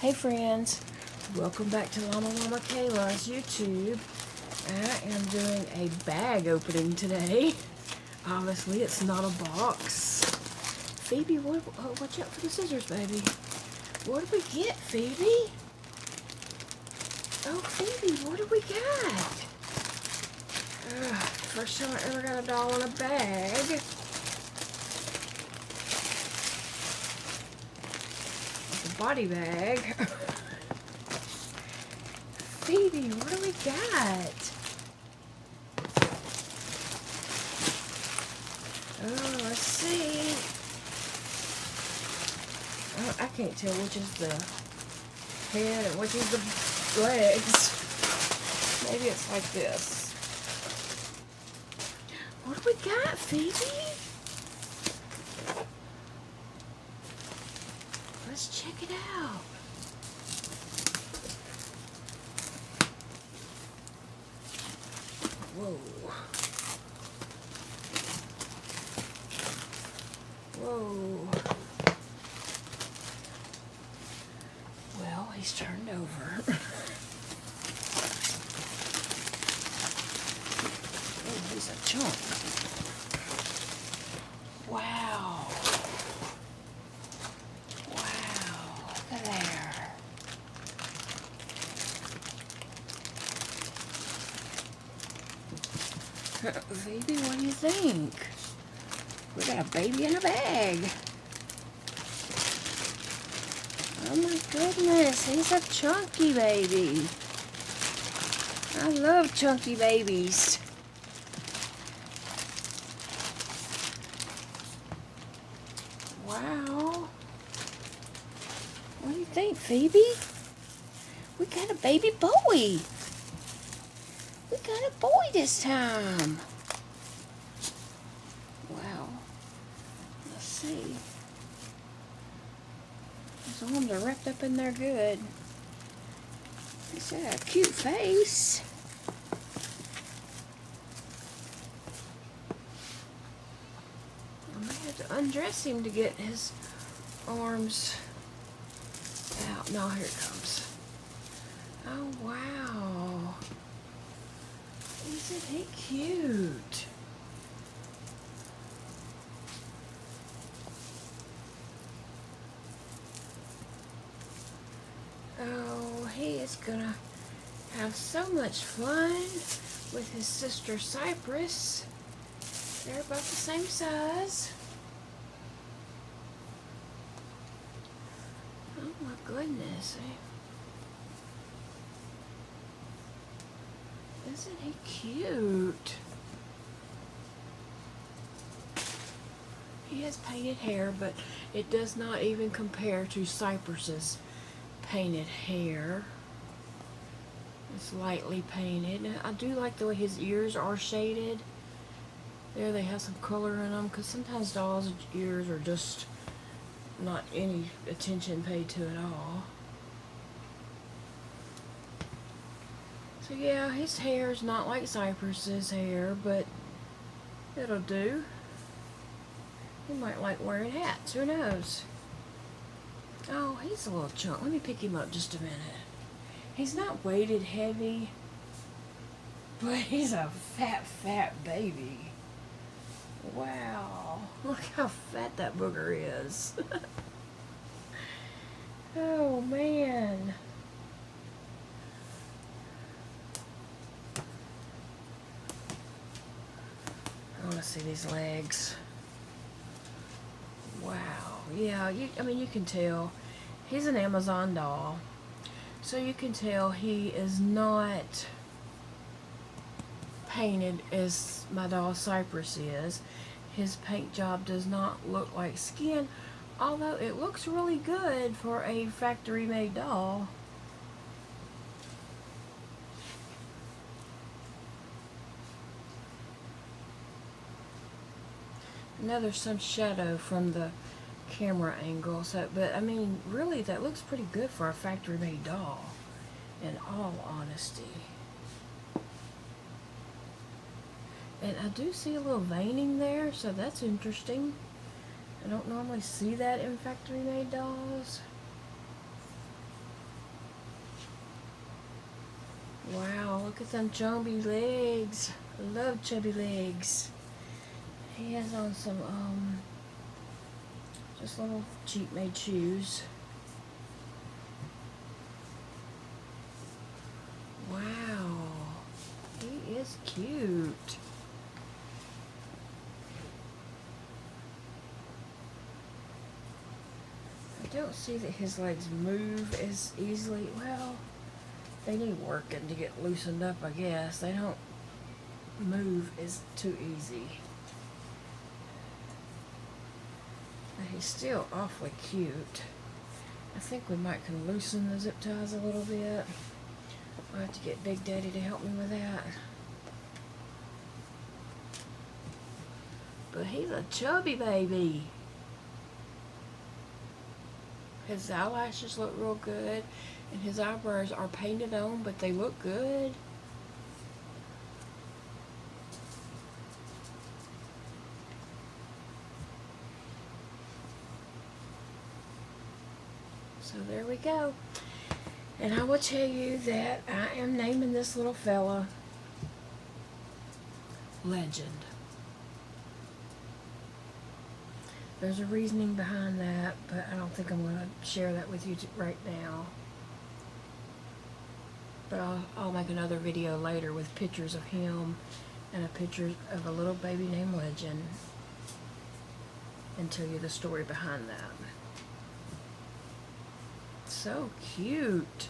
Hey friends, welcome back to LlamaMamaKayla's YouTube. I am doing a bag opening today. Obviously it's not a box. Phoebe, watch out for the scissors, baby. What did we get, Phoebe? Oh, Phoebe, what do we got? First time I ever got a doll in a bag. Body bag. Phoebe, what do we got? Oh, let's see. Oh, I can't tell which is the head and which is the legs. Maybe it's like this. What do we got, Phoebe? Let's check it out. Whoa. Whoa. Well, he's turned over. Oh, he's a chunk. Wow. There. Phoebe, what do you think? We got a baby in a bag. Oh my goodness, he's a chunky baby. I love chunky babies. Wow. What do you think, Phoebe? We got a baby boy. We got a boy this time. Wow. Let's see. His arms are wrapped up in there good. He's got a cute face. I might have to undress him to get his arms out. No, here it comes. Oh, wow. Isn't he cute? Oh, he is gonna have so much fun with his sister Cypress. They're about the same size. Oh my goodness. Isn't he cute? He has painted hair, but it does not even compare to Cypress's painted hair. It's lightly painted. And I do like the way his ears are shaded. There they have some color in them, because sometimes dolls' ears are just not any attention paid to at all. So yeah, his hair is not like Cypress's hair, but it'll do. He might like wearing hats, who knows? Oh, he's a little chunk. Let me pick him up just a minute. He's not weighted heavy, but he's a fat baby. Wow, look how fat that booger is. Oh man. I want to see these legs. Wow. Yeah, I mean, you can tell he's an Amazon doll, so you can tell he is not painted as my doll Cypress is. His paint job does not look like skin, although it looks really good for a factory made doll. I know there's some shadow from the camera angle, so, but I mean, really, that looks pretty good for a factory-made doll, in all honesty. And I do see a little veining there, so that's interesting. I don't normally see that in factory-made dolls. Wow, look at them chubby legs. I love chubby legs. He has on some, just little cheap made shoes. Wow, he is cute. I don't see that his legs move as easily. Well, they need working to get loosened up, I guess. They don't move as too easy. But he's still awfully cute. I think we might can loosen the zip ties a little bit. I'll have to get Big Daddy to help me with that. But he's a chubby baby. His eyelashes look real good, and his eyebrows are painted on, but they look good. So there we go. And I will tell you that I am naming this little fella Legend. There's a reasoning behind that, but I don't think I'm going to share that with you right now. But I'll make another video later with pictures of him and a picture of a little baby named Legend and tell you the story behind that. So cute.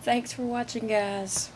Thanks for watching, guys.